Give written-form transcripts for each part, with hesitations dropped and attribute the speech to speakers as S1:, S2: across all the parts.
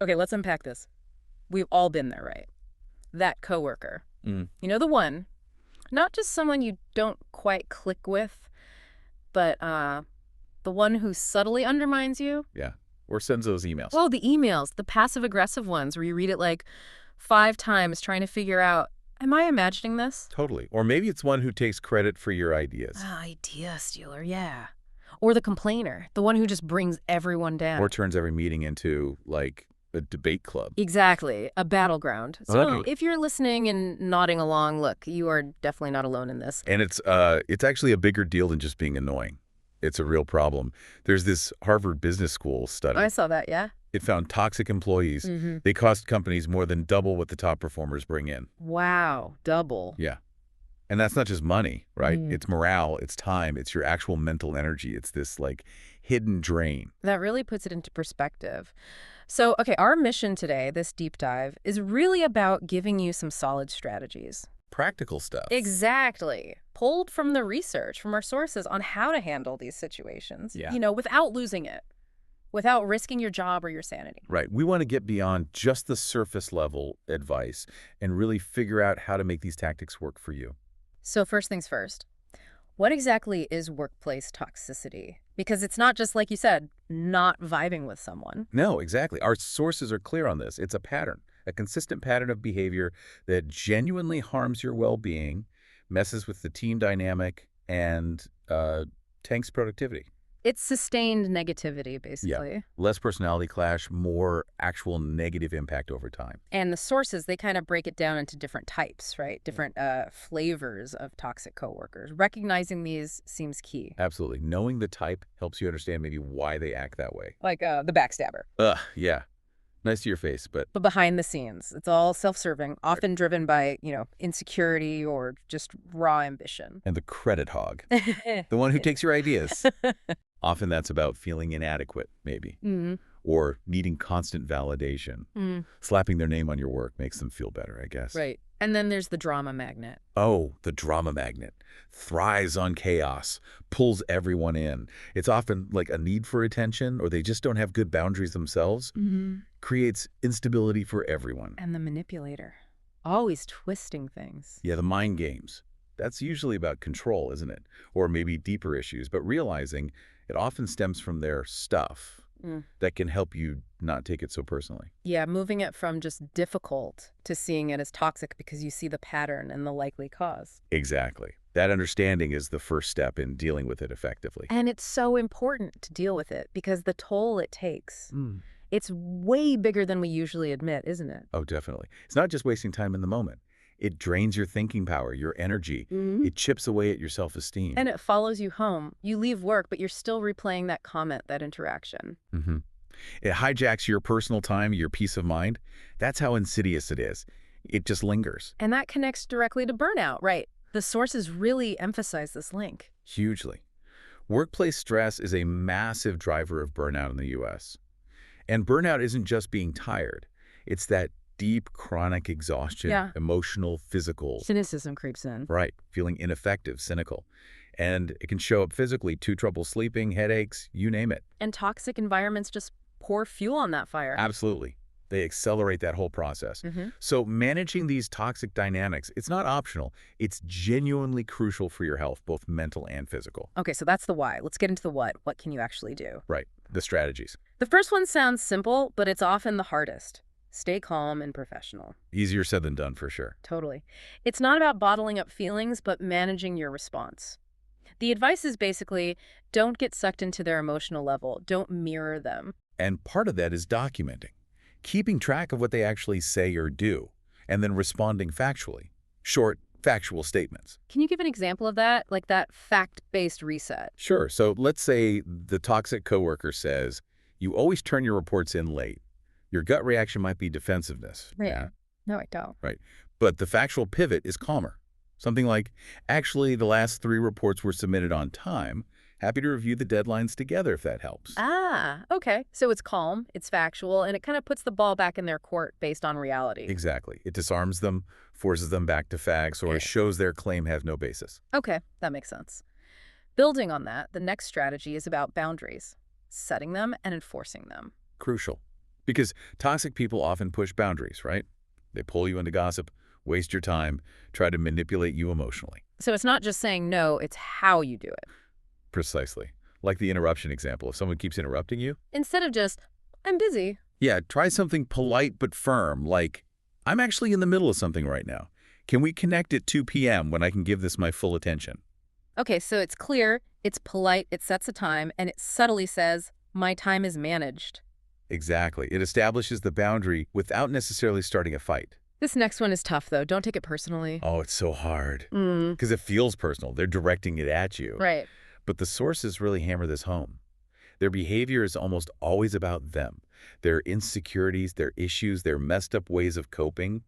S1: Okay, let's unpack this. We've all been there, right? That coworker.
S2: Mm,
S1: You know, the one, not just someone you don't quite click with, but the one who subtly undermines you.
S2: yeah. Or sends those emails.
S1: Oh, the emails, the passive-aggressive ones where you read it like 5 times trying to figure out, am I imagining this?
S2: Totally. Or maybe it's one who takes credit for your ideas.
S1: Ah, idea stealer, yeah. Or the complainer, the one who just brings everyone
S2: Or
S1: down.
S2: turns every meeting into, like, a debate club.
S1: Exactly, a battleground.
S2: Well,
S1: So if you're listening and nodding along, look, you are definitely not alone in this.
S2: And it's actually a bigger deal than just being annoying. It's a real problem. There's this Harvard Business School study.
S1: I saw that, yeah?
S2: It found toxic employees.
S1: Mm-hmm.
S2: They cost companies more than double what the top performers bring in.
S1: Wow, double.
S2: Yeah. And that's not just money, right?
S1: Mm.
S2: It's morale, it's time, it's your actual mental energy. It's this, like, hidden drain.
S1: That really puts it into perspective. So, okay, our mission today, this deep dive, is really about giving you some solid strategies.
S2: Practical stuff.
S1: Exactly. Pulled from the research, from our sources on how to handle these situations,
S2: Yeah.
S1: you know, without losing it, without risking your job or your sanity.
S2: Right. We want to get beyond just the surface level advice and really figure out how to make these tactics work for you.
S1: So first things first, what exactly is workplace toxicity? Because it's not just, like you said, not vibing with someone.
S2: No, exactly. Our sources are clear on this. It's a pattern, a consistent pattern of behavior that genuinely harms your well-being, messes with the team dynamic, and tanks productivity.
S1: It's sustained negativity, basically.
S2: Less personality clash, more actual negative impact over time.
S1: And the sources, they kind of break it down into different types, right? Different flavors of toxic coworkers. Recognizing these seems key.
S2: Absolutely. Knowing the type helps you understand maybe why they act that way.
S1: Like the backstabber.
S2: Yeah. Nice to your face, but
S1: But behind the scenes, it's all self-serving, often driven by, insecurity or just raw ambition.
S2: and the credit hog, the one who takes your ideas. Often that's about feeling inadequate, maybe,
S1: Mm-hmm.
S2: or needing constant validation.
S1: Mm,
S2: Slapping their name on your work makes them feel better, I guess.
S1: right. And then there's the drama magnet.
S2: Oh, the drama magnet. Thrives on chaos, pulls everyone in. It's often like a need for attention, or they just don't have good boundaries themselves.
S1: Mm-hmm.
S2: Creates instability for everyone.
S1: And the manipulator. Always twisting things.
S2: Yeah, the mind games. That's usually about control, isn't it? Or maybe deeper issues, but realizing it often stems from their stuff
S1: Mm.
S2: that can help you not take it so personally.
S1: Yeah, moving it from just difficult to seeing it as toxic because you see the pattern and the likely cause.
S2: Exactly. That understanding is the first step in dealing with it effectively.
S1: And it's so important to deal with it because the toll it takes,
S2: Mm.
S1: it's way bigger than we usually admit, isn't it?
S2: Oh, definitely. It's not just wasting time in the moment. It drains your thinking power, your energy.
S1: Mm-hmm.
S2: It chips away at your self-esteem.
S1: And it follows you home. You leave work, but you're still replaying that comment, that interaction.
S2: It hijacks your personal time, your peace of mind. That's how insidious it is. It just lingers.
S1: And that connects directly to burnout, right? The sources really emphasize this link.
S2: Hugely. Workplace stress is a massive driver of burnout in the U.S. And burnout isn't just being tired. It's that deep, chronic exhaustion,
S1: Yeah.
S2: emotional, physical.
S1: Cynicism creeps in.
S2: Right. Feeling ineffective, cynical. And it can show up physically, too, trouble sleeping, headaches, you name it.
S1: And toxic environments just pour fuel on that fire.
S2: Absolutely. They accelerate that whole process.
S1: Mm-hmm.
S2: So managing these toxic dynamics, it's not optional. It's genuinely crucial for your health, both mental and physical.
S1: Okay, so that's the why. Let's get into the what. What can you actually do?
S2: Right. The strategies.
S1: The first one sounds simple, but it's often the hardest. Stay calm and professional.
S2: Easier said than done, for sure.
S1: Totally. It's not about bottling up feelings, but managing your response. The advice is basically, don't get sucked into their emotional level. Don't mirror them.
S2: And part of that is documenting. Keeping track of what they actually say or do, and then responding factually. Short, factual statements.
S1: Can you give an example of that? Like that fact-based reset?
S2: Sure. So let's say the toxic coworker says, you always turn your reports in late. Your gut reaction might be defensiveness.
S1: Right.
S2: Yeah.
S1: No, I don't.
S2: Right. But the factual pivot is calmer. Something like, actually, the last 3 reports were submitted on time. Happy to review the deadlines together if that helps.
S1: Ah, okay. So it's calm, it's factual, and it kind of puts the ball back in their court based on reality.
S2: Exactly. It disarms them, forces them back to facts, or shows their claim has no basis.
S1: Okay, that makes sense. Building on that, the next strategy is about boundaries, setting them and enforcing them.
S2: Crucial. Because toxic people often push boundaries, right? They pull you into gossip, waste your time, try to manipulate you emotionally.
S1: So it's not just saying no, it's how you do it.
S2: Precisely. Like the interruption example. If someone keeps interrupting you,
S1: Instead of just, I'm busy.
S2: yeah, try something polite but firm, like, I'm actually in the middle of something right now. Can we connect at 2 p.m. when I can give this my full attention?
S1: Okay, so it's clear, it's polite, it sets a time, and it subtly says, my time is managed.
S2: Exactly. It establishes the boundary without necessarily starting a fight.
S1: This next one is tough, though. Don't take it personally.
S2: Oh, it's so hard.
S1: Mm,
S2: Because it feels personal. They're directing it at you.
S1: right.
S2: But the sources really hammer this home. Their behavior is almost always about them. Their insecurities, their issues, their messed up ways of coping.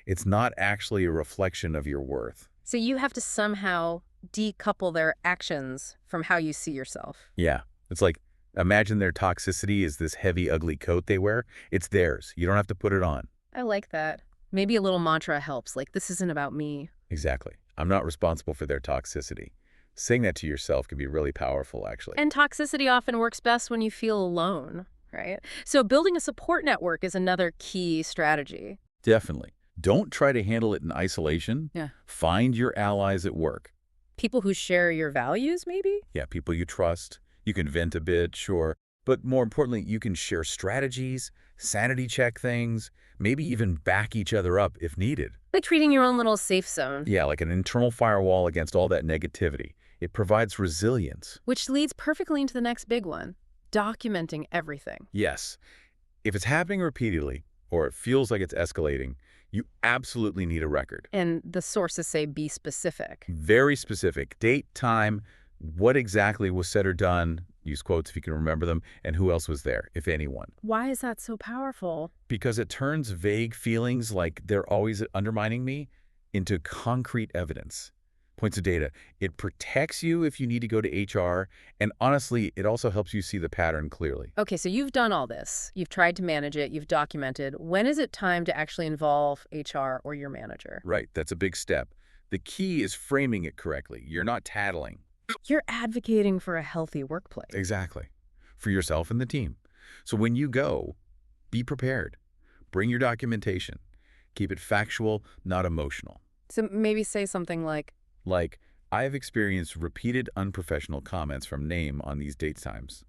S2: It's not actually a reflection of your worth.
S1: So you have to somehow decouple their actions from how you see yourself.
S2: Yeah. It's like, imagine their toxicity is this heavy, ugly coat they wear. It's theirs. You don't have to put it on.
S1: I like that. Maybe a little mantra helps, like, this isn't about me.
S2: Exactly. I'm not responsible for their toxicity. Saying that to yourself can be really powerful, actually.
S1: And toxicity often works best when you feel alone, right? So building a support network is another key strategy.
S2: Definitely. Don't try to handle it in isolation.
S1: Yeah.
S2: Find your allies at work.
S1: People who share your values, maybe?
S2: Yeah, people you trust. You can vent a bit, sure. But more importantly, you can share strategies, sanity check things, maybe even back each other up if needed.
S1: Like treating your own little safe zone.
S2: Yeah, like an internal firewall against all that negativity. It provides resilience.
S1: Which leads perfectly into the next big one, documenting everything.
S2: Yes. If it's happening repeatedly, or it feels like it's escalating, you absolutely need a record.
S1: And the sources say be specific.
S2: Very specific. Date, time, what exactly was said or done, use quotes if you can remember them, and who else was there, if anyone.
S1: Why is that so powerful?
S2: Because it turns vague feelings like they're always undermining me into concrete evidence. Points of data. It protects you if you need to go to HR, and honestly, it also helps you see the pattern clearly.
S1: Okay, so you've done all this. You've tried to manage it. You've documented. When is it time to actually involve HR or your manager?
S2: Right, that's a big step. The key is framing it correctly. You're not tattling.
S1: You're advocating for a healthy workplace.
S2: Exactly. For yourself and the team. So when you go, be prepared. Bring your documentation. Keep it factual, not emotional.
S1: So maybe say something like,
S2: Like, I have experienced repeated unprofessional comments from name on these date times.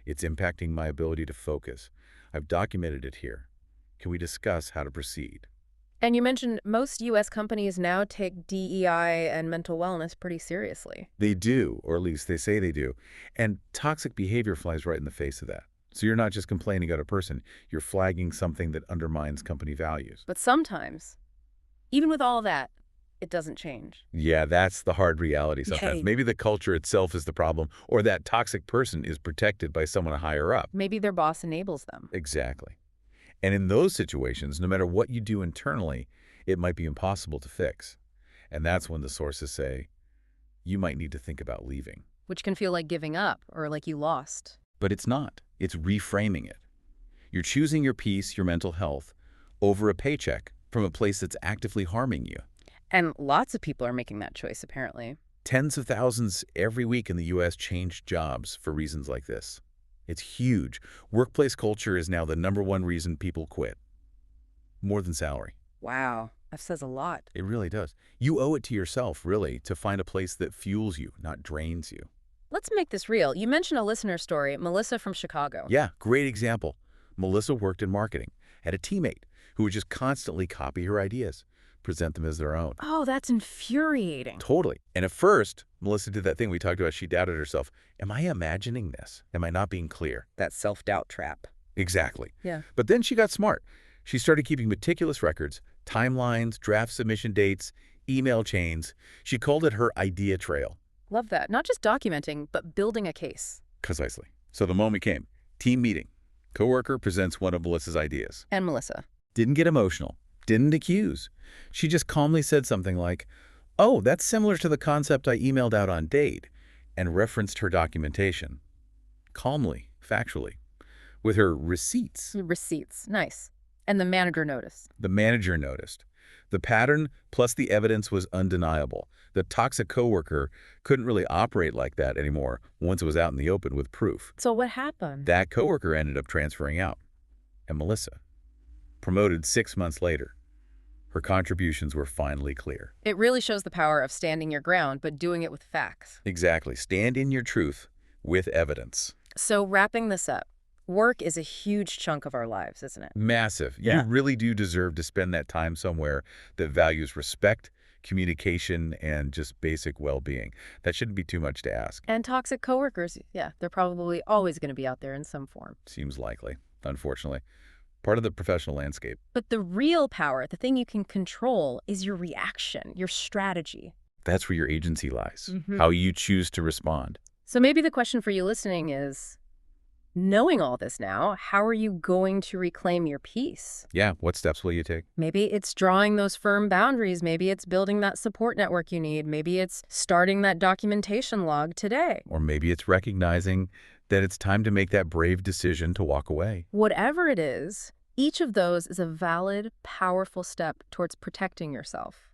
S2: It's impacting my ability to focus. I've documented it here. Can we discuss how to proceed?
S1: and you mentioned most U.S. companies now take DEI and mental wellness pretty seriously.
S2: They do, or at least they say they do. And toxic behavior flies right in the face of that. So you're not just complaining about a person, you're flagging something that undermines company values.
S1: But sometimes, even with all that, it doesn't change.
S2: Yeah, that's the hard reality sometimes.
S1: Yay.
S2: Maybe the culture itself is the problem, or that toxic person is protected by someone higher up.
S1: Maybe their boss enables them.
S2: Exactly. And in those situations, no matter what you do internally, it might be impossible to fix. And that's when the sources say, you might need to think about leaving.
S1: Which can feel like giving up or like you lost.
S2: But it's not. It's reframing it. You're choosing your peace, your mental health, over a paycheck from a place that's actively harming you.
S1: And lots of people are making that choice, apparently.
S2: Tens of thousands every week in the U.S. change jobs for reasons like this. It's huge. Workplace culture is now the #1 reason people quit. More than salary.
S1: Wow, that says a lot.
S2: It really does. You owe it to yourself, really, to find a place that fuels you, not drains you.
S1: Let's make this real. You mentioned a listener story, Melissa from Chicago.
S2: Yeah, great example. Melissa worked in marketing, had a teammate who would just constantly copy her ideas, present them as their own.
S1: Oh, that's infuriating.
S2: Totally. And at first, Melissa did that thing we talked about. She doubted herself. Am I imagining this? Am I not being clear?
S1: That self-doubt trap.
S2: Exactly.
S1: Yeah.
S2: But then she got smart. She started keeping meticulous records, timelines, draft submission dates, email chains. She called it her idea trail.
S1: Love that. Not just documenting, but building a case.
S2: Precisely. So the moment came. Team meeting. Coworker presents one of Melissa's ideas.
S1: And Melissa.
S2: Didn't get emotional. Didn't accuse. She just calmly said something like, oh, that's similar to the concept I emailed out on date, and referenced her documentation. Calmly, factually. With her receipts.
S1: Receipts. Nice. And the manager noticed.
S2: The manager noticed. The pattern plus the evidence was undeniable. The toxic coworker couldn't really operate like that anymore once it was out in the open with proof.
S1: So what happened?
S2: That coworker ended up transferring out. And Melissa, promoted 6 months later, her contributions were finally clear.
S1: It really shows the power of standing your ground, but doing it with facts.
S2: Exactly. Stand in your truth with evidence.
S1: So wrapping this up, work is a huge chunk of our lives, isn't it?
S2: Massive.
S3: Yeah.
S2: You really do deserve to spend that time somewhere that values respect, communication, and just basic well-being. That shouldn't be too much to ask.
S1: And toxic coworkers, yeah, they're probably always going to be out there in some form.
S2: Seems likely, unfortunately. Part of the professional landscape.
S1: But the real power, the thing you can control, is your reaction, your strategy.
S2: That's where your agency lies.
S1: Mhm.
S2: How you choose to respond.
S1: So maybe the question for you listening is, knowing all this now, how are you going to reclaim your peace?
S2: Yeah, what steps will you take?
S1: Maybe it's drawing those firm boundaries. Maybe it's building that support network you need. Maybe it's starting that documentation log today.
S2: Or maybe it's recognizing that it's time to make that brave decision to walk away.
S1: Whatever it is, each of those is a valid, powerful step towards protecting yourself.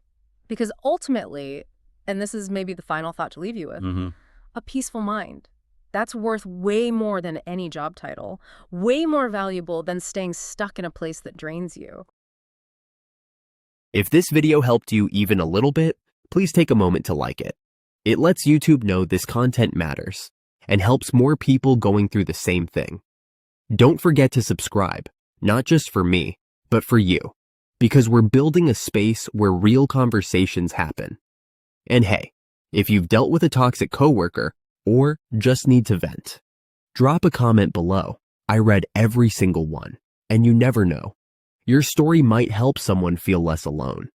S1: Because ultimately, and this is maybe the final thought to leave you with, a peaceful mind. That's worth way more than any job title, way more valuable than staying stuck in a place that drains you.
S3: If this video helped you even a little bit, please take a moment to like it. It lets YouTube know this content matters and helps more people going through the same thing. Don't forget to subscribe, not just for me, but for you, because we're building a space where real conversations happen. And hey, if you've dealt with a toxic coworker or just need to vent, drop a comment below. I read every single one, and you never know. Your story might help someone feel less alone.